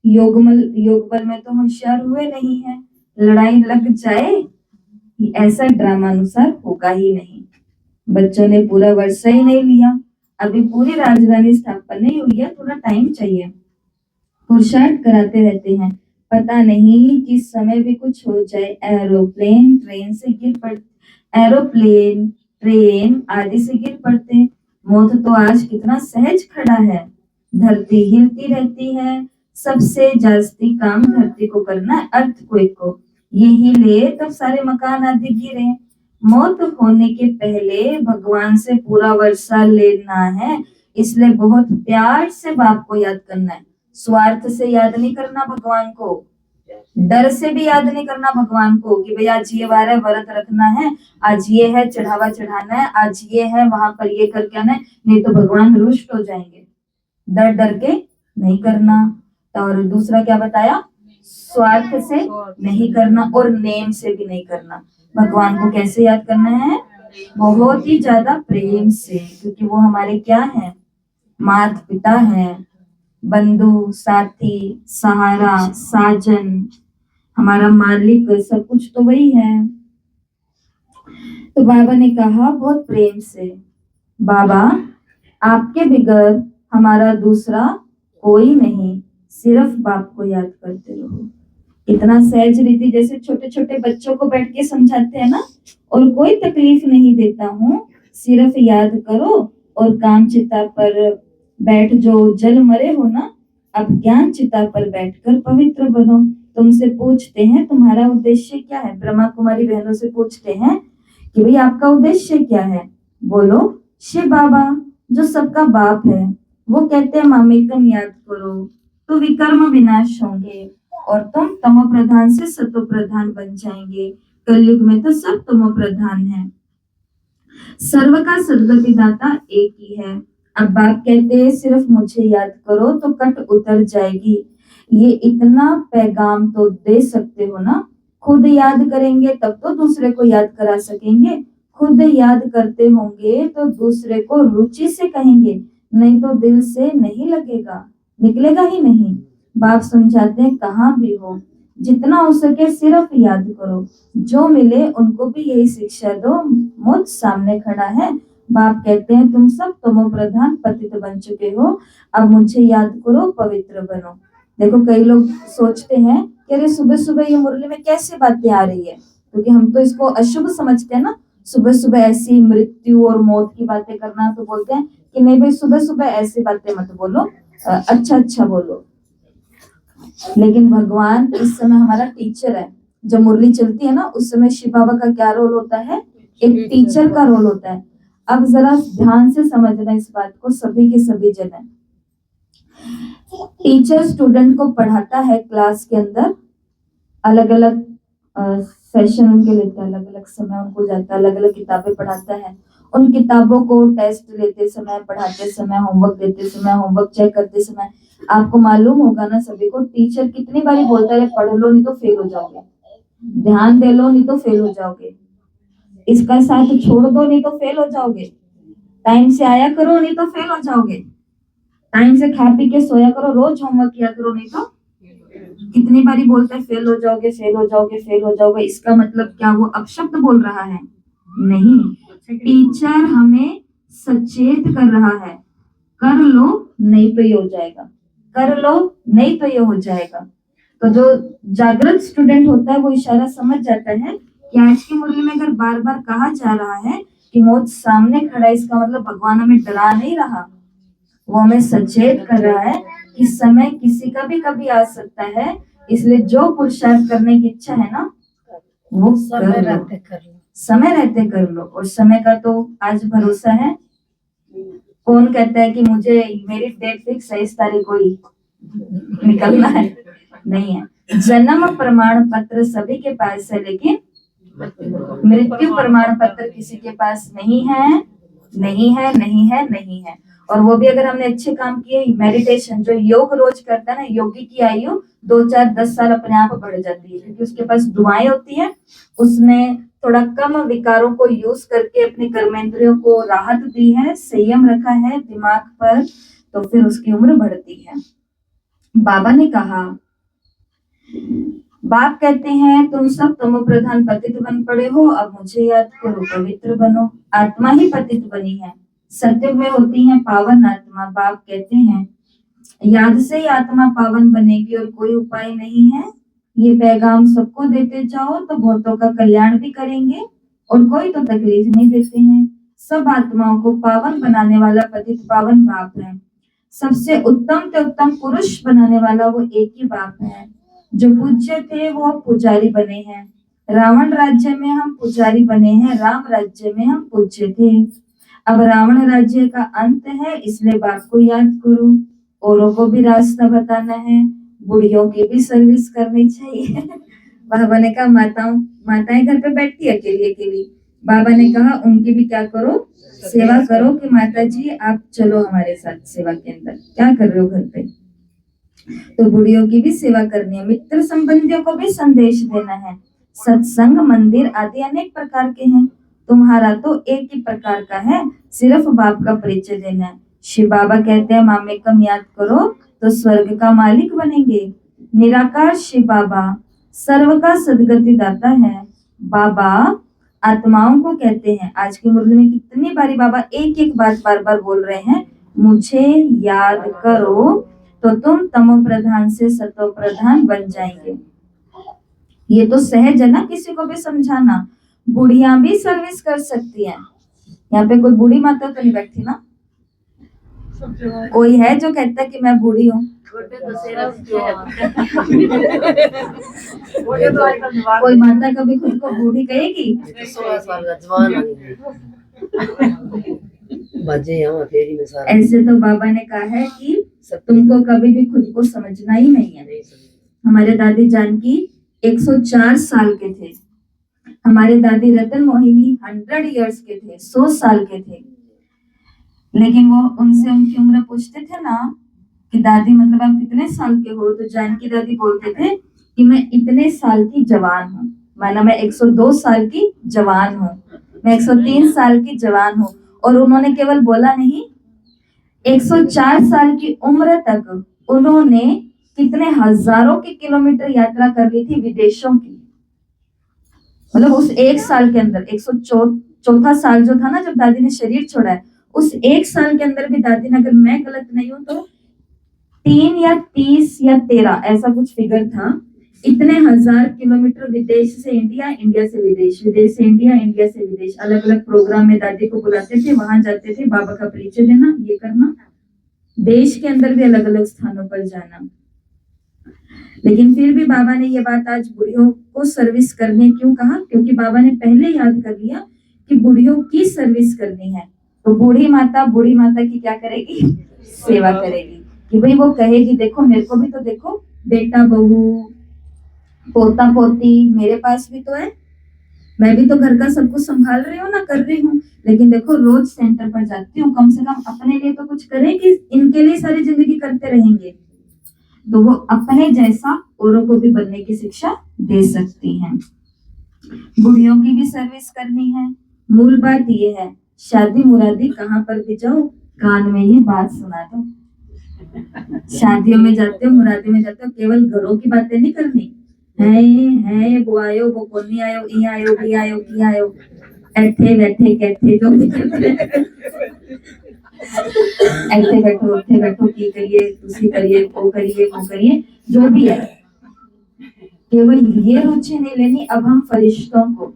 योगबल में तो होशियार हुए नहीं है, लड़ाई लग जाए ऐसा ड्रामा अनुसार होगा ही नहीं। बच्चों ने पूरा वर्षा ही नहीं लिया, अभी पूरी राजधानी स्थापना नहीं हुई है, थोड़ा टाइम चाहिए। पुरुषार्थ कराते रहते हैं, पता नहीं किस समय भी कुछ हो जाए। एरोप्लेन ट्रेन से गिर पड़ एरोप्लेन ट्रेन आदि से गिर पड़ते। मौत तो आज कितना सहज खड़ा है, धरती हिलती रहती है, सबसे जास्ती काम धरती को करना है, अर्थक्वेक को। ये हिले तब सारे मकान आदि गिरे। मौत होने के पहले भगवान से पूरा वर्षा लेना है, इसलिए बहुत प्यार से बाप को याद करना है। स्वार्थ से याद नहीं करना भगवान को, डर से भी याद नहीं करना भगवान को कि भैया आज ये वार है, व्रत रखना है, आज ये है, चढ़ावा चढ़ाना है, आज ये है, वहां पर ये करके आना है, नहीं तो भगवान रुष्ट हो जाएंगे। डर डर के नहीं करना। और दूसरा क्या बताया, स्वार्थ से नहीं करना और नेम से भी नहीं करना। भगवान को कैसे याद करना है, बहुत ही ज्यादा प्रेम से, क्योंकि वो हमारे क्या है, माता पिता है, बंधु साथी सहारा साजन, हमारा मालिक, सब कुछ तो वही है। तो बाबा ने कहा बहुत प्रेम से, बाबा आपके बिगैर हमारा दूसरा कोई नहीं, सिर्फ बाप को याद करते रहो। इतना सहज रीति, जैसे छोटे छोटे बच्चों को बैठ के समझाते हैं ना, और कोई तकलीफ नहीं देता हूँ, सिर्फ याद करो और काम चिता पर बैठ, जो जल मरे हो ना, अब ज्ञान चिता पर बैठकर पवित्र बनो। तुमसे पूछते हैं तुम्हारा उद्देश्य क्या है, ब्रह्मा कुमारी बहनों से पूछते हैं कि भाई आपका उद्देश्य क्या है। बोलो शिव बाबा जो सबका बाप है, वो कहते हैं मामेकम याद करो तो विकर्म विनाश होंगे और तुम तमो प्रधान से सतो प्रधान बन जाएंगे। कलयुग में तो सब तमो प्रधान है, सर्व का सदगति दाता एक ही है। अब बाप कहते हैं सिर्फ मुझे याद करो तो कट उतर जाएगी। ये इतना पैगाम तो दे सकते हो ना, खुद याद करेंगे तब तो दूसरे को याद करा सकेंगे, खुद याद करते होंगे तो दूसरे को रुचि से कहेंगे, नहीं तो दिल से नहीं लगेगा, निकलेगा ही नहीं। बाप समझाते हैं कहाँ भी हो, जितना हो सके सिर्फ याद करो, जो मिले उनको भी यही शिक्षा दो, मुझ सामने खड़ा है। बाप कहते हैं तुम सब तमो प्रधान पतित बन चुके हो, अब मुझे याद करो पवित्र बनो। देखो कई लोग सोचते हैं कि अरे सुबह सुबह ये मुरली में कैसे बातें आ रही है, क्योंकि हम तो इसको अशुभ समझते हैं ना, सुबह सुबह ऐसी मृत्यु और मौत की बातें करना, तो बोलते हैं कि नहीं भाई सुबह सुबह ऐसी बातें मत बोलो, अच्छा अच्छा बोलो। लेकिन भगवान इस समय हमारा टीचर है, जब मुरली चलती है ना उस समय शिव बाबा का क्या रोल होता है, एक टीचर का रोल होता है। अब जरा ध्यान से समझना इस बात को, सभी के सभी जन। टीचर स्टूडेंट को पढ़ाता है क्लास के अंदर, अलग अलग सेशन उनके लेता है, अलग अलग समय उनको जाता है, अलग अलग किताबें पढ़ाता है। उन किताबों को टेस्ट लेते समय, पढ़ाते समय, होमवर्क देते समय, होमवर्क चेक करते समय, आपको मालूम होगा ना सभी को, टीचर कितनी बारी बोलता है पढ़ लो नहीं तो फेल हो जाओगे, ध्यान दे लो नहीं तो फेल हो जाओगे, इसका साथ छोड़ दो नहीं तो फेल हो जाओगे, टाइम से आया करो नहीं तो फेल हो जाओगे, टाइम से खा पी के सोया करो, रोज होमवर्क किया करो नहीं तो कितनी बारी बोलते हैं फेल हो जाओगे, फेल हो जाओगे, फेल हो जाओगे। इसका मतलब क्या वो अपशब्द बोल रहा है? नहीं, टीचर हमें सचेत कर रहा है, कर लो नहीं तो ये हो जाएगा, कर लो नहीं तो ये हो जाएगा। तो जो जागृत स्टूडेंट होता है वो इशारा समझ जाता है कि आज की मुरली में अगर बार बार कहा जा रहा है कि मौत सामने खड़ा है, इसका मतलब भगवान हमें डरा नहीं रहा, वो हमें सचेत कर रहा है कि समय किसी का भी कभी आ सकता है, इसलिए जो पुरुषार्थ करने की इच्छा है ना वो समय कर लो, रहते कर लो। समय रहते कर लो। और समय का तो आज भरोसा है, कौन कहता है कि मुझे मेरी डेट फिक्स है, इस तारीख को ही निकलना है, नहीं है। जन्म प्रमाण पत्र सभी के पास है, लेकिन मृत्यु प्रमाण पत्र किसी के पास नहीं है, नहीं है, नहीं है, नहीं है। और वो भी अगर हमने अच्छे काम किए, मेडिटेशन जो योग रोज करता है ना, योगी की आयु 2 4 10 साल अपने आप बढ़ जाती है, क्योंकि उसके पास दुआएं होती है, उसने थोड़ा कम विकारों को यूज करके अपने कर्मेंद्रियों को राहत दी है, संयम रखा है दिमाग पर, तो फिर उसकी उम्र बढ़ती है। बाबा ने कहा, बाप कहते हैं तुम सब तमो प्रधान पतित बन पड़े हो, अब मुझे याद करो पवित्र बनो। आत्मा ही पतित बनी है, सत्युग में होती है पावन आत्मा। बाप कहते हैं याद से ही आत्मा पावन बनेगी और कोई उपाय नहीं है। ये पैगाम सबको देते जाओ तो बहुतों का कल्याण भी करेंगे और कोई तो तकलीफ नहीं देते हैं। सब आत्माओं को पावन बनाने वाला पतित पावन बाप है। सबसे उत्तम से उत्तम पुरुष बनाने वाला वो एक ही बाप है। जो पूज्य थे वो पुजारी बने हैं। रावण राज्य में हम पुजारी बने हैं, राम राज्य में हम पूज्य थे। अब रावण राज्य का अंत है, इसलिए बाप को याद करो। औरों को भी रास्ता बताना है, बुढ़ियों की भी सर्विस करनी चाहिए। बाबा ने कहा माताएं घर पे बैठती है अकेली अकेली, बाबा ने कहा उनकी भी क्या करो, सेवा करो कि माता जी आप चलो हमारे साथ सेवा के अंदर, क्या कर रहे हो घर पे। तो बुढ़ियों की भी सेवा करनी है, मित्र संबंधियों को भी संदेश देना है। सत्संग मंदिर आदि अनेक प्रकार के हैं, तुम्हारा तो एक ही प्रकार का है, सिर्फ बाप का परिचय देना है। शिव बाबा कहते हैं मामेकम याद करो तो स्वर्ग का मालिक बनेंगे। निराकार शिव बाबा सर्व का सदगति दाता है। बाबा आत्माओं को कहते हैं, आज की मुरली में कितनी बारी बाबा एक एक बात बार बार बोल रहे हैं, मुझे याद करो तो तुम तमो प्रधान से सतो प्रधान बन जाएंगे। ये तो सहज है ना किसी को भी समझाना। बुढ़िया भी सर्विस कर सकती है। यहाँ पे कोई बूढ़ी माता तो नहीं बैठी ना? कोई है जो कहता है कि मैं बूढ़ी हूँ? कोई माता कभी खुद को बूढ़ी कहेगी? 16 साल का जवान बजे यहाँ फेरी में सारा। ऐसे तो बाबा ने कहा है कि तुमको कभी भी खुद को समझना ही नहीं है। हमारे दादी जानकी 104 साल के थे, हमारे दादी रतन मोहिनी 100 इयर्स के थे, 100 साल के थे। लेकिन वो उनसे उनकी उम्र पूछते थे ना कि दादी मतलब आप कितने साल के हो, तो जानकी दादी बोलते थे कि मैं इतने साल की जवान हूँ, माना मैं 102 साल की जवान हूँ, मैं 103 साल की जवान हूँ। और उन्होंने केवल बोला नहीं, 104 साल की उम्र तक उन्होंने कितने हजारों के किलोमीटर यात्रा कर ली थी विदेशों की। मतलब उस एक साल के अंदर 104वां साल जो था ना जब दादी ने शरीर छोड़ा है, उस एक साल के अंदर भी दादी ने, अगर मैं गलत नहीं हूं तो 3 या 30 या 13 ऐसा कुछ फिगर था, इतने हजार किलोमीटर विदेश से इंडिया, इंडिया से विदेश, विदेश से इंडिया, इंडिया से विदेश, अलग अलग प्रोग्राम में दादी को बुलाते थे, वहां जाते थे, बाबा का परिचय देना, ये करना, देश के अंदर भी अलग अलग स्थानों पर जाना। लेकिन फिर भी बाबा ने ये बात आज बुढ़ियों को सर्विस करने क्यों कहा? क्योंकि बाबा ने पहले याद कर लिया कि बुढ़ियों की सर्विस करनी है। तो बूढ़ी माता की क्या करेगी? सेवा करेगी। कि भाई वो कहेगी देखो मेरे को भी तो देखो, बेटा बहू पोता पोती मेरे पास भी तो है, मैं भी तो घर का सब कुछ संभाल रही हूँ ना, कर रही हूँ, लेकिन देखो रोज सेंटर पर जाती हूँ, कम से कम अपने लिए तो कुछ करेगी, इनके लिए सारी जिंदगी करते रहेंगे। तो वो अपने जैसा औरों को भी बनने की शिक्षा दे सकती हैं। बुढ़ियों की भी सर्विस करनी है। मूल बात ये है, शादी मुरादी कहाँ पर भी जाओ, कान में ये बात सुना दो। शादियों में जाते हो, मुरादी में जाते हो, केवल घरों की बातें नहीं करनी है, वो आयो, वो कोनी आयो, ई आयो, भी आयो, की आयो, ऐठे बैठे कहते जो भी करते ऐसे बैठो, उठे बैठो, की करिए, तुसी करिए, वो करिए, वो करिए, जो भी है, केवल ये रुचि नहीं लेनी। अब हम फरिश्तों को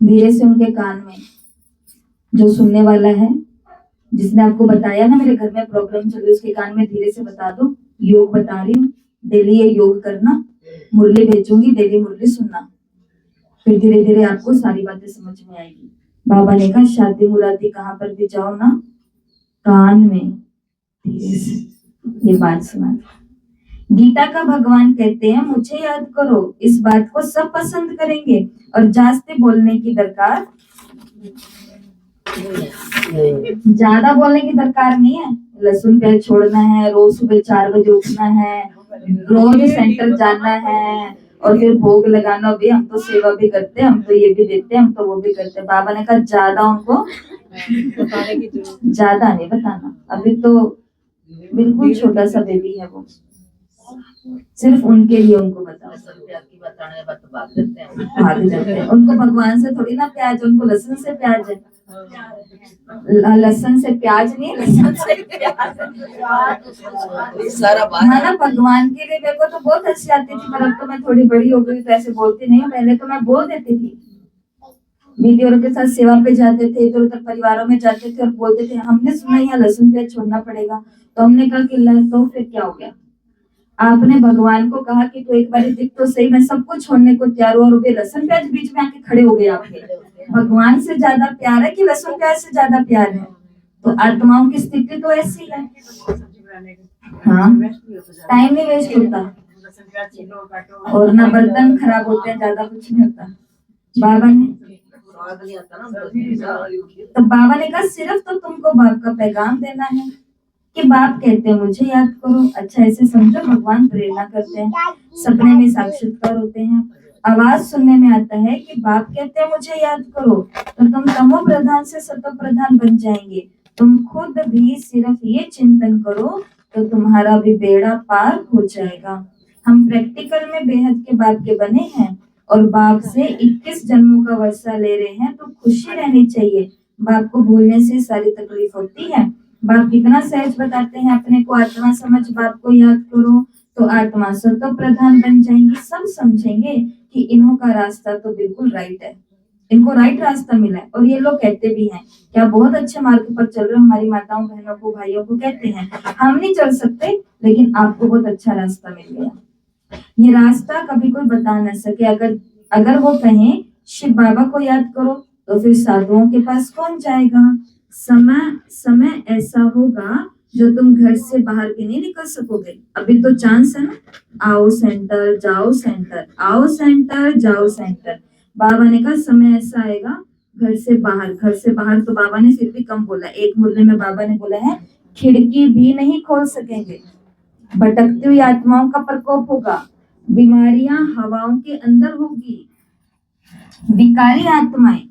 धीरे से उनके कान में जो सुनने वाला है, जिसने आपको बताया ना मेरे घर में प्रॉब्लम चल रही है, उसके कान में धीरे से बता दो, योग बता रही हूँ, डेली ये योग करना, मुरली भेजूंगी, डेली मुरली सुनना, फिर धीरे धीरे आपको सारी बातें समझ में आएगी। बाबा ने कहा शादी मुरादी कहाँ पर भी जाओ ना, कान में धीरे से ये बात सुना। गीता का भगवान कहते हैं मुझे याद करो, इस बात को सब पसंद करेंगे और जास्ती बोलने की दरकार, ज्यादा बोलने की दरकार नहीं है। लहसुन प्याज छोड़ना है, रोज सुबह 4 बजे उठना है, रोज सेंटर जाना है और फिर भोग लगाना भी, हम तो सेवा भी करते हैं, हम तो ये भी देते हैं, हम तो वो भी करते हैं। बाबा ने कहा ज्यादा उनको ज्यादा नहीं बताना, अभी तो बिल्कुल छोटा सा बेबी है वो, सिर्फ उनके लिए उनको बताओ। भाग जाते हैं, उनको भगवान से थोड़ी ना प्याज, उनको लहसुन से प्याज है। लहसुन से प्याज नहीं, लहसुन से प्याज सारा बात ना भगवान के लिए। मेरे को तो बहुत हंसी आती थी, पर अब तो मैं थोड़ी बड़ी हो गई तो ऐसे बोलती नहीं हूँ, पहले तो मैं बोल देती थी। दीदी और के साथ सेवा पे जाते थे, इधर उधर परिवारों में जाते थे और बोलते थे हमने सुना यहाँ लहसुन प्याज छोड़ना पड़ेगा, तो हमने कहा कि तो फिर क्या हो गया, आपने भगवान को कहा कि तो एक बार दिख तो सही, मैं सब कुछ छोड़ने को तैयार हूँ, और वे लहसुन प्याज बीच में आके खड़े हो गए आपके। भगवान से ज्यादा प्यार है कि लहसुन प्याज से ज्यादा प्यार है? तो आत्माओं की स्थिति तो ऐसी है। हाँ, टाइम नहीं वेस्ट होता और ना बर्तन खराब होते हैं, ज्यादा कुछ नहीं होता। बाबा ने तो बाबा ने कहा सिर्फ तो तुमको बाप का पैगाम देना है कि बाप कहते हैं मुझे याद करो। अच्छा ऐसे समझो, भगवान प्रेरणा करते हैं, सपने में साक्षात्कार होते हैं, आवाज सुनने में आता है कि बाप कहते हैं मुझे याद करो, तो तुम तमो प्रधान से सतो प्रधान बन जाएंगे। तुम खुद भी सिर्फ ये चिंतन करो तो तुम्हारा भी बेड़ा पार हो जाएगा। हम प्रैक्टिकल में बेहद के बाप के बने हैं और बाप से 21 जन्मों का वर्षा ले रहे हैं, तो खुशी रहनी चाहिए। बाप को भूलने से सारी तकलीफ होती है। बाप कितना सहज बताते हैं अपने को, आत्मा समझ बाप को याद करो तो आत्मा सतो प्रधान बन जाएंगी। सब समझेंगे कि इन्हों का रास्ता तो बिल्कुल राइट है, इनको राइट रास्ता मिला है। और ये लोग कहते भी हैं क्या बहुत अच्छे मार्ग पर चल रहे हो, हमारी माताओं बहनों को भाइयों को कहते हैं हम नहीं चल सकते लेकिन आपको बहुत अच्छा रास्ता मिल गया। ये रास्ता कभी कोई बता न सके। अगर वो कहें शिव बाबा को याद करो तो फिर साधुओं के पास कौन जाएगा। समय ऐसा होगा जो तुम घर से बाहर भी नहीं निकल सकोगे। अभी तो चांस है ना, आओ सेंटर जाओ सेंटर, आओ सेंटर जाओ सेंटर। बाबा ने कहा समय ऐसा आएगा घर से बाहर तो बाबा ने फिर भी कम बोला। एक मुरली में बाबा ने बोला है खिड़की भी नहीं खोल सकेंगे। भटकती हुई आत्माओं का प्रकोप होगा, बीमारियां हवाओं के अंदर होगी, विकारी आत्माएं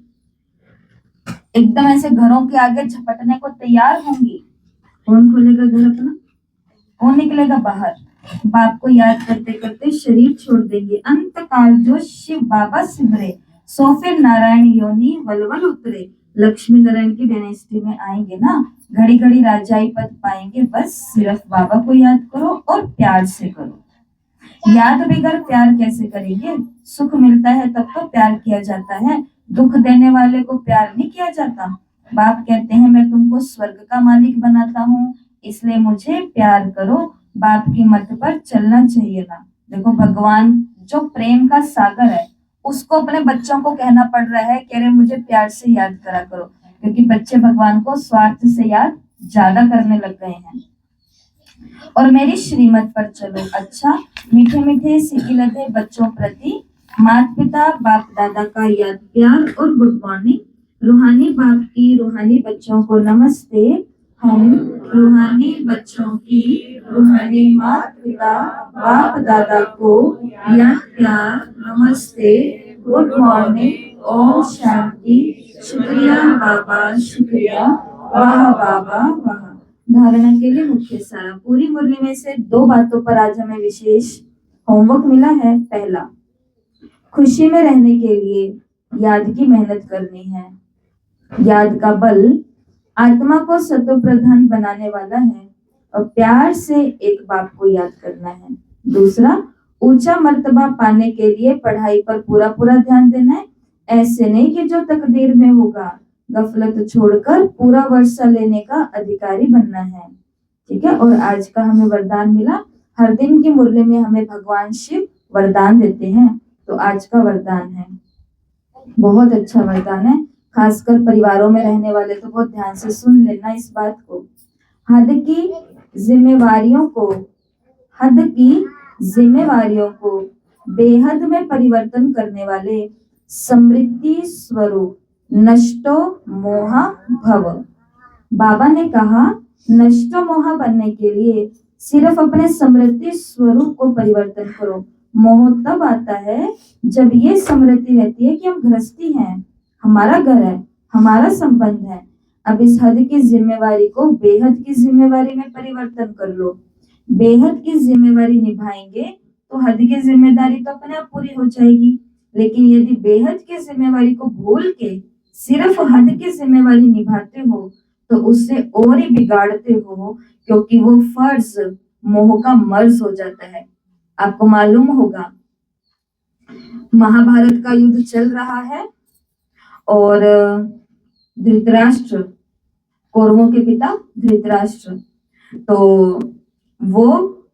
एकदम ऐसे घरों के आगे झपटने को तैयार होंगी। कौन खोलेगा घर अपना, कौन निकलेगा बाहर। बाप को याद करते करते शरीर छोड़ देंगे। अंत काल जो शिव बाबा सिमरे सो फिर नारायण योनि वलवल उतरे। लक्ष्मी नारायण की डायनेस्टी में आएंगे ना, घड़ी घड़ी राजाई पद पाएंगे। बस सिर्फ बाबा को याद करो और प्यार से करो। याद बगैर प्यार कैसे करेंगे। सुख मिलता है तब तो प्यार किया जाता है, दुख देने वाले को प्यार नहीं किया जाता। बाप कहते हैं मैं तुमको स्वर्ग का मालिक बनाता हूँ, इसलिए मुझे प्यार करो। बाप की मत पर चलना चाहिए ना। देखो भगवान जो प्रेम का सागर है उसको अपने बच्चों को कहना पड़ रहा है कि अरे मुझे प्यार से याद करा करो, क्योंकि बच्चे भगवान को स्वार्थ से याद ज्यादा करने लग गए हैं। और मेरी श्रीमत पर चलो। अच्छा मीठे मीठे सिकिलते बच्चों प्रति माता पिता बाप दादा का याद प्यार और गुड मॉर्निंग। रूहानी बाप की रूहानी बच्चों को नमस्ते। हम रूहानी बच्चों की रूहानी माता पिता बाप दादा को याद प्यार नमस्ते गुड मॉर्निंग ओम शांति। शुक्रिया बाबा शुक्रिया, वाह बाबा वाह। धारणा के लिए मुख्य सारा। पूरी मुरली में से 2 बातों पर आज हमें विशेष होमवर्क मिला है। पहला, खुशी में रहने के लिए याद की मेहनत करनी है। याद का बल आत्मा को सतो प्रधान बनाने वाला है और प्यार से एक बाप को याद करना है। दूसरा, ऊंचा मर्तबा पाने के लिए पढ़ाई पर पूरा पूरा ध्यान देना है। ऐसे नहीं कि जो तकदीर में होगा, गफलत छोड़कर पूरा वर्षा लेने का अधिकारी बनना है। ठीक है, और आज का हमें वरदान मिला, हर दिन की मुरली में हमें भगवान शिव वरदान देते हैं, तो आज का वरदान है, बहुत अच्छा वरदान है, खासकर परिवारों में रहने वाले तो बहुत ध्यान से सुन लेना इस बात को। हद की जिम्मेवारियों को हद की जिम्मेवारियों को बेहद में परिवर्तन करने वाले समृद्धि स्वरूप नष्टो मोहा भव। बाबा ने कहा नष्टो मोहा बनने के लिए सिर्फ अपने समृद्धि स्वरूप को परिवर्तन करो। मोह तब आता है जब ये समृद्धि रहती है कि हम गृहस्थी हैं, हमारा घर है, हमारा संबंध है। अब इस हद की जिम्मेवारी को बेहद की जिम्मेवारी में परिवर्तन कर लो। बेहद की जिम्मेवारी निभाएंगे तो हद की जिम्मेदारी तो अपने आप पूरी हो जाएगी, लेकिन यदि बेहद की जिम्मेवारी को भूल के सिर्फ हद की जिम्मेवारी निभाते हो तो उससे और ही बिगाड़ते हो, क्योंकि वो फर्ज मोह का मर्ज हो जाता है। आपको मालूम होगा महाभारत का युद्ध चल रहा है और धृतराष्ट्र, कौरवों के पिता धृतराष्ट्र, तो वो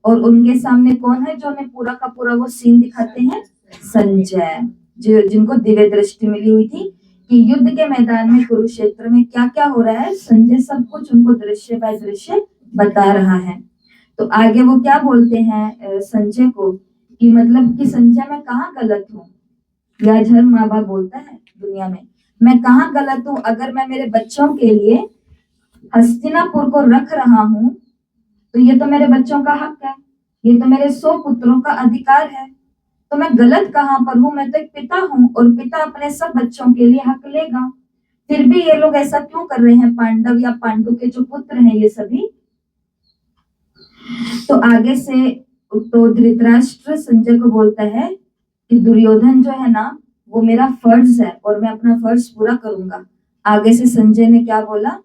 और उनके सामने कौन है जो उन्हें पूरा का पूरा वो सीन दिखाते हैं, संजय, जो जिनको दिव्य दृष्टि मिली हुई थी कि युद्ध के मैदान में कुरुक्षेत्र में क्या क्या हो रहा है, संजय सब कुछ उनको दृश्य बाय दृश्य बता रहा है। तो आगे वो क्या बोलते हैं संजय को कि मतलब कि संजय मैं कहाँ गलत हूँ, या हर माँ बाप बोलता है दुनिया में, मैं कहाँ गलत हूँ, अगर मैं मेरे बच्चों के लिए हस्तिनापुर को रख रहा हूँ तो ये तो मेरे बच्चों का हक है, ये तो मेरे 100 पुत्रों का अधिकार है, तो मैं गलत कहाँ पर हूँ, मैं तो एक पिता हूँ और पिता अपने सब बच्चों के लिए हक लेगा, फिर भी ये लोग ऐसा क्यों कर रहे हैं, पांडव या पांडु के जो पुत्र हैं ये सभी। तो आगे से तो धृतराष्ट्र संजय को बोलता है कि दुर्योधन जो है ना वो मेरा फर्ज है और मैं अपना फर्ज पूरा करूंगा। आगे से संजय ने क्या बोला,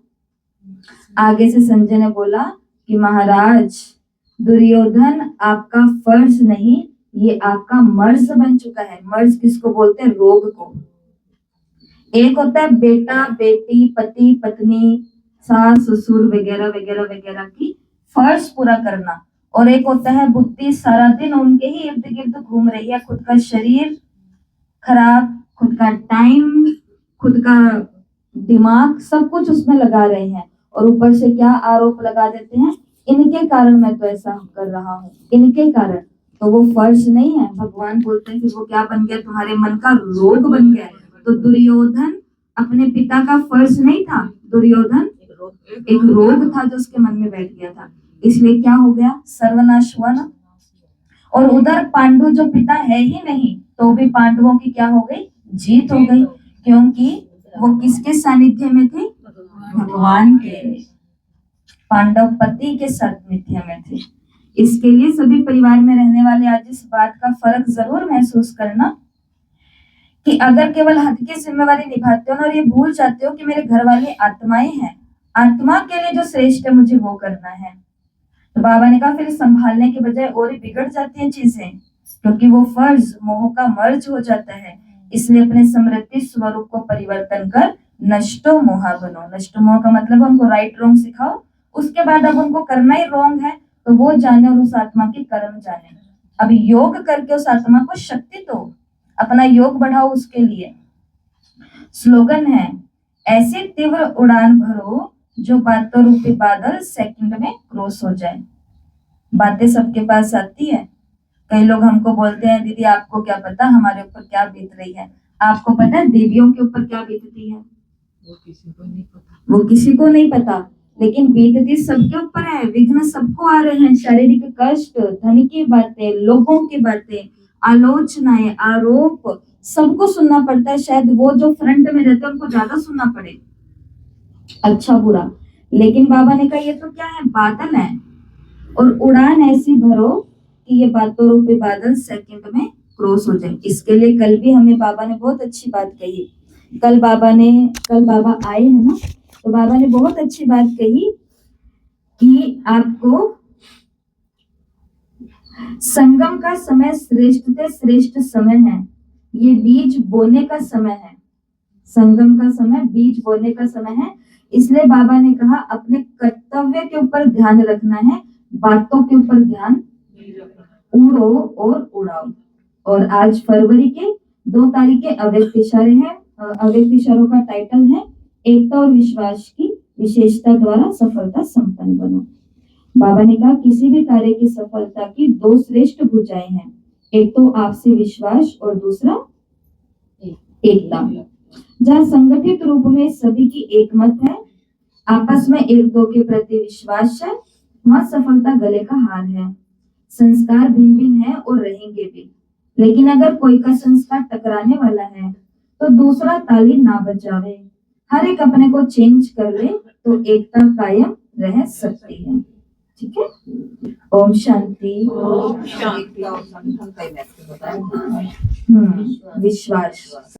आगे से संजय ने बोला कि महाराज दुर्योधन आपका फर्ज नहीं, ये आपका मर्ज बन चुका है। मर्ज किसको बोलते हैं, रोग को। एक होता है बेटा बेटी पति पत्नी सास ससुर वगैरह वगैरह वगैरह की फर्ज पूरा करना, और एक होता है बुद्धि सारा दिन उनके ही इर्द गिर्द घूम रही है, खुद का शरीर खराब, खुद का टाइम, खुद का दिमाग सब कुछ उसमें लगा रहे हैं, और ऊपर से क्या आरोप लगा देते हैं, इनके कारण मैं तो ऐसा कर रहा हूँ, इनके कारण। तो वो फर्ज नहीं है, भगवान बोलते हैं कि वो क्या बन गया, तुम्हारे मन का रोग बन गया। तो दुर्योधन अपने पिता का फर्ज नहीं था, दुर्योधन एक रोग था जो उसके मन में बैठ गया था, इसलिए क्या हो गया, सर्वनाश हुआ ना। और उधर पांडु जो पिता है ही नहीं तो भी पांडवों की क्या हो गई, जीत हो गई, क्योंकि वो किसके सानिध्य में थे, भगवान के, पांडव पति के सानिध्य में थे। इसके लिए सभी परिवार में रहने वाले आज इस बात का फर्क जरूर महसूस करना कि अगर केवल हद की जिम्मेवारी निभाते हो ना और ये भूल जाते हो कि मेरे घर वाले आत्माएं हैं, आत्मा के लिए जो श्रेष्ठ है मुझे वो करना है, तो बाबा ने कहा फिर संभालने के बजाय और ही बिगड़ जाती हैं चीजें, क्योंकि वो फर्ज मोह का मर्ज हो जाता है। इसलिए अपने समृद्धि स्वरूप को परिवर्तन कर नष्टो मोहा बनो। नष्टो मोह का मतलब उनको राइट रॉन्ग सिखाओ, उसके बाद अब उनको करना ही रॉन्ग है तो वो जाने और उस आत्मा की कर्म जाने। अब योग करके उस आत्मा को शक्ति दो, अपना योग बढ़ाओ उसके लिए। स्लोगन है ऐसी तीव्र उड़ान भरो जो बातों रूपी बादल सेकंड में क्रॉस हो जाए। बातें सबके पास आती है, कई लोग हमको बोलते हैं दीदी आपको क्या पता हमारे ऊपर क्या बीत रही है, आपको पता है देवियों के ऊपर क्या बीतती है, वो किसी को नहीं पता, लेकिन बीतती सबके ऊपर है। विघ्न सबको आ रहे हैं, शारीरिक कष्ट, धन की बातें, लोगों की बातें, आलोचनाएं, आरोप, सबको सुनना पड़ता है। शायद वो जो फ्रंट में रहते हैं उनको ज्यादा सुनना पड़े, अच्छा बुरा, लेकिन बाबा ने कहा ये तो क्या है, बादल है, और उड़ान ऐसी भरो कि ये बातों रूपी बादल सेकंड में क्रॉस हो जाए। इसके लिए कल भी हमें बाबा ने बहुत अच्छी बात कही। कल बाबा आए हैं ना, तो बाबा ने बहुत अच्छी बात कही कि आपको संगम का समय श्रेष्ठ से श्रेष्ठ समय है, ये बीज बोने का समय है। संगम का समय, बीज बोने का समय है। इसलिए बाबा ने कहा अपने कर्तव्य के ऊपर ध्यान रखना है, बातों के ऊपर ध्यान उड़ो और उड़ाओ। और आज फरवरी के 2 तारीख के अव्यक्त इशारे हैं। अव्यक्त इशारों का टाइटल है एकता और विश्वास की विशेषता द्वारा सफलता संपन्न बनो। बाबा ने कहा किसी भी कार्य की सफलता की 2 श्रेष्ठ भुजाएं हैं, एक तो आपसी विश्वास और दूसरा एकता। जहाँ संगठित रूप में सभी की एकमत है, आपस में एक दो के प्रति विश्वास है, वहां सफलता गले का हार है। संस्कार भिन्न भिन्न है और रहेंगे भी, लेकिन अगर कोई का संस्कार टकराने वाला है तो दूसरा ताली ना बजावे, हर एक अपने को चेंज कर ले तो एकता कायम रह सकती है। ठीक है, ओम शांति। एकता और संगठन का ही महत्व बताया। विश्वास।